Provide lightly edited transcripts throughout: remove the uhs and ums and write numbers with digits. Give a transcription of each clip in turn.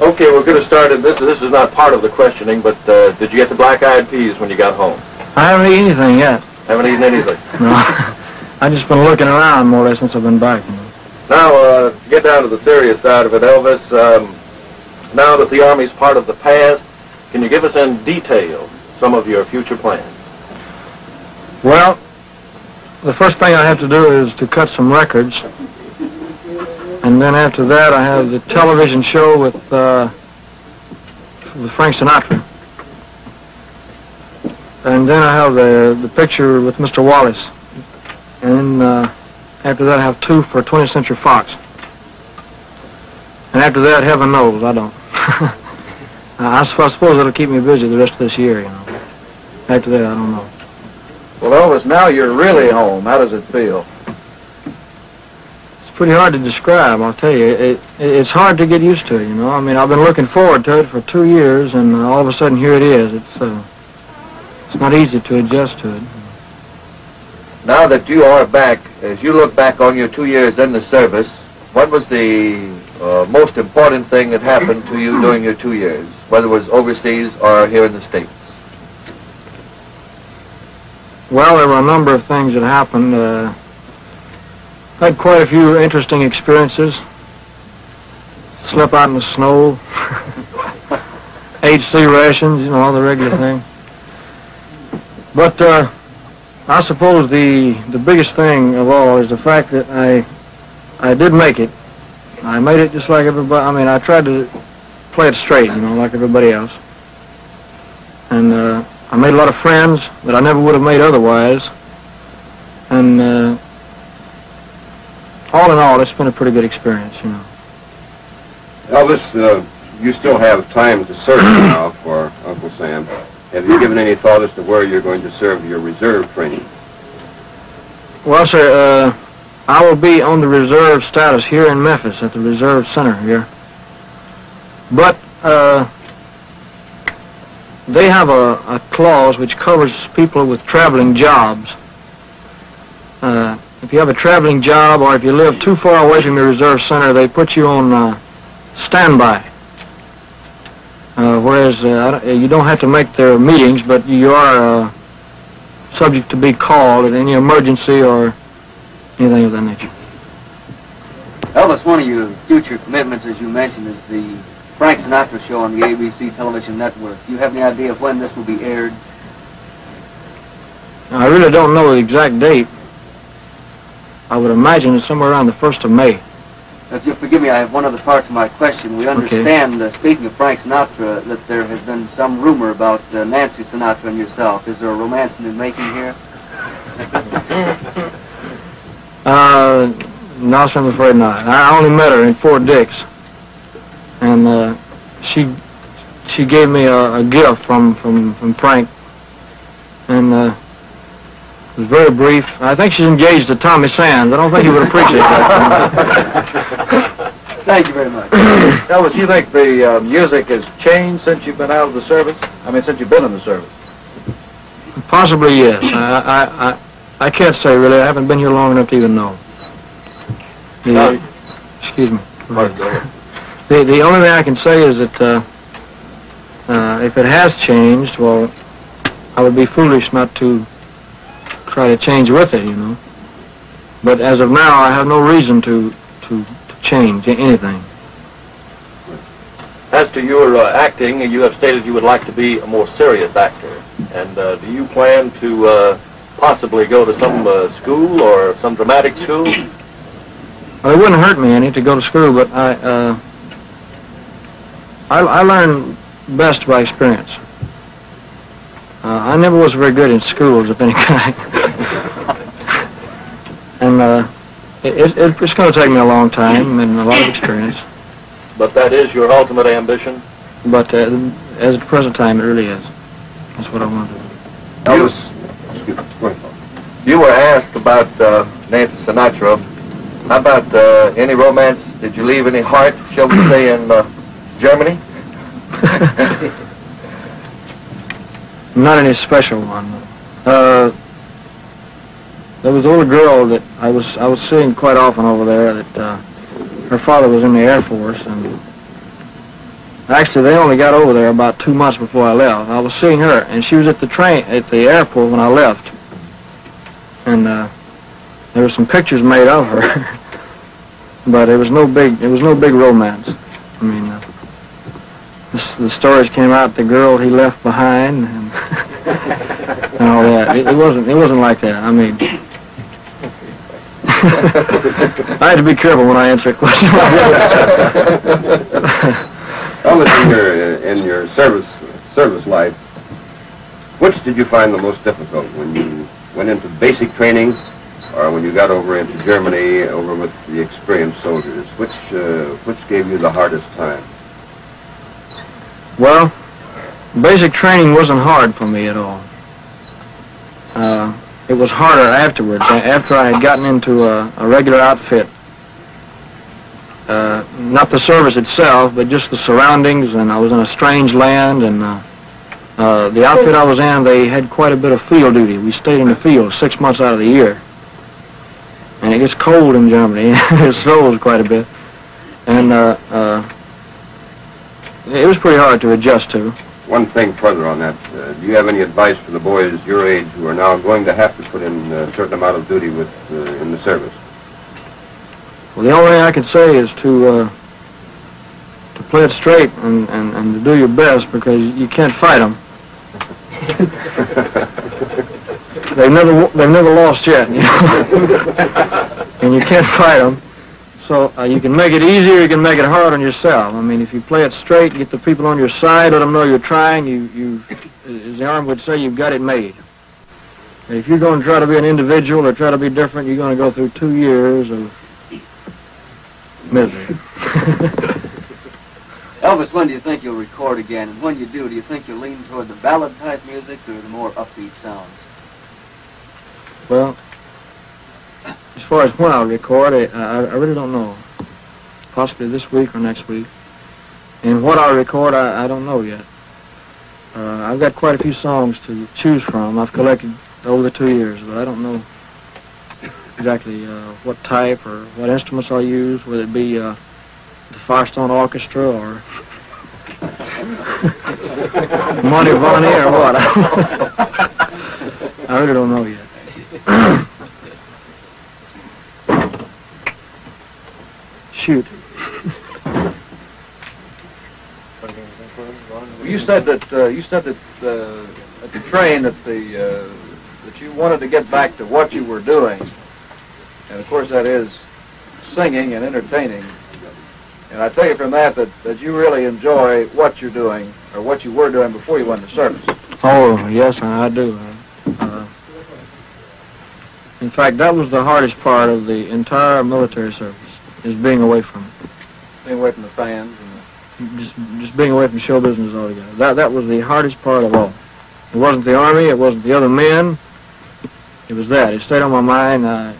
Okay, we're going to start it. This is not part of the questioning, but did you get the black-eyed peas when you got home? I haven't eaten anything yet. Haven't eaten anything? No. I've just been looking around more or less since I've been back. Now, to get down to the serious side of it, Elvis, now that the Army's part of the past, can you give us in detail some of your future plans? Well, the first thing I have to do is to cut some records. And then after that, I have the television show with Frank Sinatra. And then I have the picture with Mr. Wallace. And after that, I have 2 for 20th Century Fox. And after that, heaven knows, I don't. I suppose it'll keep me busy the rest of this year, you know. After that, I don't know. Well, Elvis, now you're really home. How does it feel? It's pretty hard to describe, I'll tell you. It's hard to get used to, you know. I mean, I've been looking forward to it for 2 years, and all of a sudden, here it is. It's not easy to adjust to it. Now that you are back, as you look back on your 2 years in the service, what was the most important thing that happened to you during your 2 years, whether it was overseas or here in the States? Well, there were a number of things that happened. I had quite a few interesting experiences. Slept out in the snow. Ate C rations, you know, all the regular thing. But I suppose the biggest thing of all is the fact that I did make it. I made it just like everybody. I mean, I tried to play it straight, you know, like everybody else. And I made a lot of friends that I never would have made otherwise. And all in all, it's been a pretty good experience, you know. Elvis, you still have time to serve now for Uncle Sam. Have you given any thought as to where you're going to serve your reserve training? Well, sir, I will be on the reserve status here in Memphis at the reserve center here. But they have a clause which covers people with traveling jobs. If you have a traveling job or if you live too far away from your reserve center, they put you on standby. Whereas you don't have to make their meetings, but you are subject to be called at any emergency or anything of that nature. Elvis, one of your future commitments, as you mentioned, is the Frank Sinatra show on the ABC television network. Do you have any idea of when this will be aired? I really don't know the exact date. I would imagine it's somewhere around the 1st of May. If you'll forgive me, I have one other part to my question. We understand, speaking of Frank Sinatra, that there has been some rumor about Nancy Sinatra and yourself. Is there a romance in the making here? No, sir, I'm afraid not. I only met her in Fort Dix. And she gave me a gift from Frank. And it was very brief. I think she's engaged to Tommy Sands. I don't think he would appreciate that. Thank you very much. Elvis, you think the music has changed since you've been out of the service? I mean, since you've been in the service? Possibly, yes. I can't say, really. I haven't been here long enough to even know. Excuse me. The only thing I can say is that if it has changed, well, I would be foolish not to try to change with it, you know. But as of now, I have no reason to change anything. As to your acting, you have stated you would like to be a more serious actor. And do you plan to possibly go to some school or some dramatic school? Well, it wouldn't hurt me any to go to school, but I learn best by experience. I never was very good in schools of any kind. And it's going to take me a long time and a lot of experience. But that is your ultimate ambition? But as at the present time, it really is. That's what I want to do. Elvis, you were asked about Nancy Sinatra. How about any romance? Did you leave any heart, shall we say, in Germany? Not any special one. There was a little girl that I was seeing quite often over there that her father was in the Air Force, and actually they only got over there about 2 months before I left. I was seeing her, and she was at the airport when I left, and there were some pictures made of her, but it was no big romance. I mean, the stories came out, the girl he left behind, and, and all that. It wasn't like that. I mean, I had to be careful when I answer a question. Elvis, in your service life, which did you find the most difficult, when you went into basic training, or when you got over into Germany, over with the experienced soldiers? Which gave you the hardest time? Well, basic training wasn't hard for me at all. It was harder afterwards, after I had gotten into a regular outfit. Not the service itself, but just the surroundings, and I was in a strange land, and the outfit I was in, they had quite a bit of field duty. We stayed in the field 6 months out of the year. And it gets cold in Germany. It snows quite a bit. And it was pretty hard to adjust to. One thing further on that, do you have any advice for the boys your age who are now going to have to put in a certain amount of duty in the service? Well, the only thing I can say is to play it straight and to do your best, because you can't fight them. They've never lost yet, you know? And you can't fight them. So you can make it easy, or you can make it hard on yourself. I mean, if you play it straight, get the people on your side, let them know you're trying, you as the Army would say, you've got it made. And if you're going to try to be an individual or try to be different, you're going to go through 2 years of misery. Elvis, when do you think you'll record again? And when you do you think you'll lean toward the ballad-type music or the more upbeat sounds? Well, as far as when I'll record, I really don't know. Possibly this week or next week. And what I'll record, I don't know yet. I've got quite a few songs to choose from. I've collected over the 2 years, but I don't know exactly what type or what instruments I'll use, whether it be the Firestone Orchestra or Monty Vonnie or what. I really don't know yet. Shoot. Well, you said that at the train that you wanted to get back to what you were doing, and of course that is singing and entertaining. And I take it from that you really enjoy what you're doing, or what you were doing before you went into service. Oh yes, I do. In fact, that was the hardest part of the entire military service, is being away from it. Being away from the fans and just being away from show business altogether. That was the hardest part of all. It wasn't the Army, it wasn't the other men. It was that. It stayed on my mind. I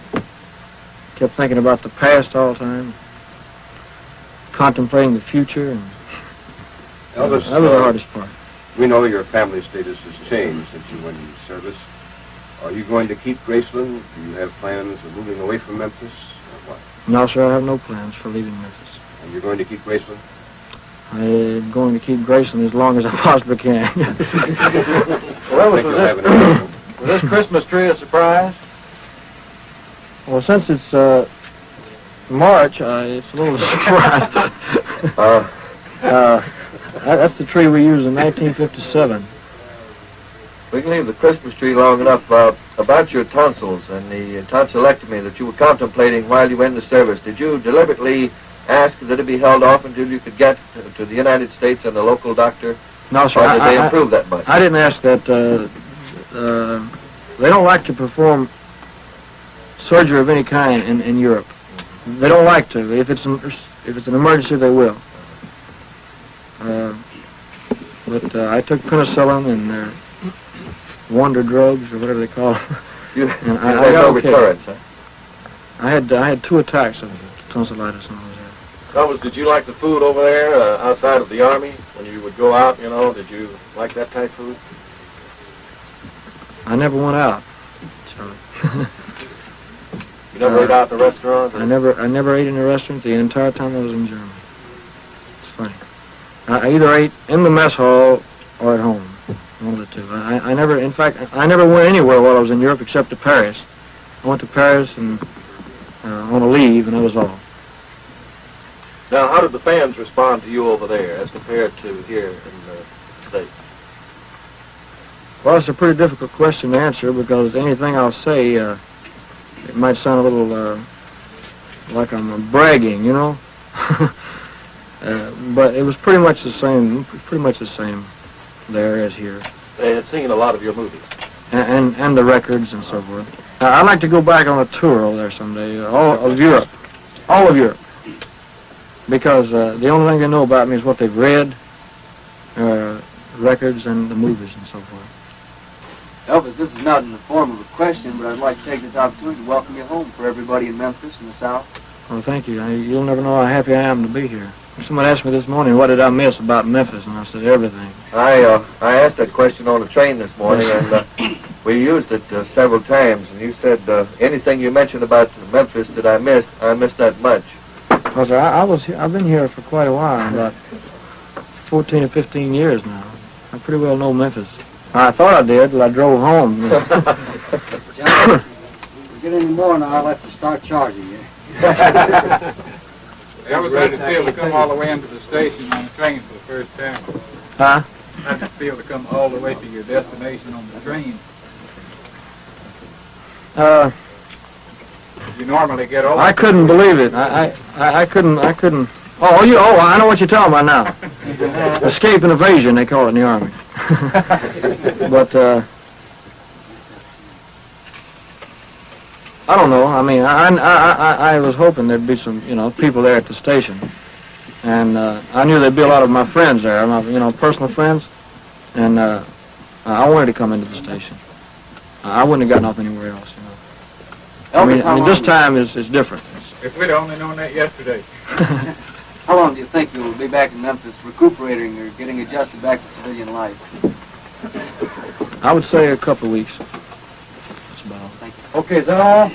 kept thinking about the past all the time, contemplating the future, and Elvis, that was the hardest part. We know your family status has changed since you went into service. Are you going to keep Graceland? Do you have plans of moving away from Memphis, or what? No, sir, I have no plans for leaving Memphis. And you're going to keep Graceland? I'm going to keep Graceland as long as I possibly can. Well, was this Christmas tree a surprise? Well, since it's March, it's a little surprise. That's the tree we used in 1957. We can leave the Christmas tree long enough. About your tonsils and the tonsillectomy that you were contemplating while you were in the service, did you deliberately ask that it be held off until you could get to the United States and the local doctor? No, sir. Or did they improve that much? I didn't ask that. They don't like to perform surgery of any kind in Europe. They don't like to. If it's an emergency, they will. But I took penicillin and their wonder drugs, or whatever they call them. You and had I got no okay. recurrence, huh? I had 2 attacks of tonsillitis when I was there. Elvis, did you like the food over there outside of the Army when you would go out? You know, did you like that type food? I never went out, Charlie. You never ate out in a restaurant? I never ate in a restaurant the entire time I was in Germany. It's funny. I either ate in the mess hall or at home. One of the two. I never, in fact, I never went anywhere while I was in Europe except to Paris. I went to Paris and on a leave, and that was all. Now, how did the fans respond to you over there as compared to here in the States? Well, it's a pretty difficult question to answer because anything I'll say, it might sound a little like I'm bragging, you know. But it was pretty much the same there as here. They had seen a lot of your movies. And the records and so forth. I'd like to go back on a tour over there someday, all of Europe, because the only thing they know about me is what they've read, records and the movies and so forth. Elvis, this is not in the form of a question, but I'd like to take this opportunity to welcome you home for everybody in Memphis and the South. Well, thank you. You'll never know how happy I am to be here. Someone asked me this morning, what did I miss about Memphis, and I said everything. I asked that question on the train this morning, and we used it several times, and you said anything you mentioned about Memphis that I missed that much. Because I've been here for quite a while, about 14 or 15 years now. I pretty well know Memphis. I thought I did till I drove home. John, if we get any more now, I'll have to start charging you. How was that feel to come all the way into the station on the train for the first time? Huh? How did it feel to come all the way to your destination on the train? You normally get over. I couldn't believe it. I couldn't. Oh, I know what you're talking about now. Escape and evasion, they call it in the Army. But, I don't know. I mean, I was hoping there'd be some, people there at the station. And I knew there'd be a lot of my friends there, my, personal friends. And I wanted to come into the station. I wouldn't have gotten off anywhere else, I mean, this time is different. If we'd only known that yesterday. How long do you think you will be back in Memphis recuperating or getting adjusted back to civilian life? I would say a couple of weeks. That's about all. Thank you. Okay, is that all?